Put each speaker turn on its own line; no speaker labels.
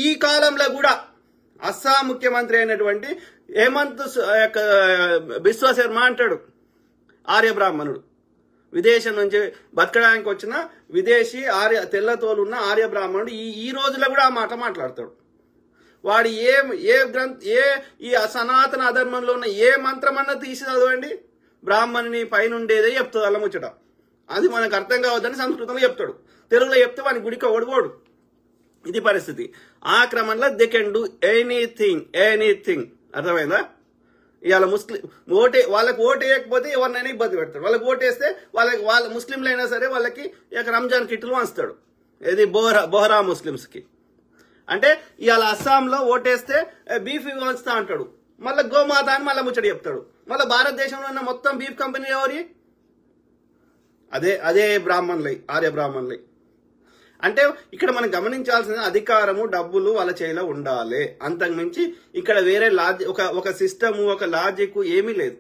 ఈ కాలంలో కూడా అస్సాం ముఖ్యమంత్రి అయినటువంటి హేమంత్ బిశ్వ శర్మ అంటాడు ఆర్య బ్రాహ్మణుడు, విదేశం నుంచి బతకడానికి వచ్చిన విదేశీ తెల్లతోలు ఉన్న ఆర్య బ్రాహ్మణుడు ఈ రోజులో కూడా ఆ మాట మాట్లాడతాడు. వాడు ఈ సనాతన అధర్మంలో ఉన్న ఏ మంత్రమన్నా తీసి చదవండి, బ్రాహ్మణుని పైనుండేదే చెప్తుంది అలా ముచ్చట. అది మనకు అర్థం కావద్దని సంస్కృతంలో చెప్తాడు, తెలుగులో చెప్తే వాని గుడికి ఓడిపోడు. ఇది పరిస్థితి. ఆ క్రమంలో దే కెన్ డూ ఎనీథింగ్. అర్థమైందా? ఇవాళ వాళ్ళకి ఓటు వేయకపోతే ఎవరినైనా ఇబ్బంది పెడతాడు. వాళ్ళకి ఓటు వేస్తే వాళ్ళ ముస్లింలు అయినా సరే వాళ్ళకి రంజాన్ కిట్లు వంచుతాడు. ఇది బోహరా ముస్లింస్కి. అంటే ఇవాళ అస్సాంలో ఓటేస్తే బీఫ్ వంచుతా అంటాడు, మళ్ళీ గోమాత అని మళ్ళీ ముచ్చడి చెప్తాడు. మళ్ళీ భారతదేశంలో ఉన్న మొత్తం బీఫ్ కంపెనీ ఎవరి? అదే బ్రాహ్మణులై, ఆర్య బ్రాహ్మణులై. అంటే ఇక్కడ మనం గమనించాల్సిన అధికారము, డబ్బులు వాళ్ళ చేతిలో ఉండాలి. అంతకుమించి ఇక్కడ వేరే ఒక సిస్టము, ఒక లాజిక్ ఏమీ లేదు.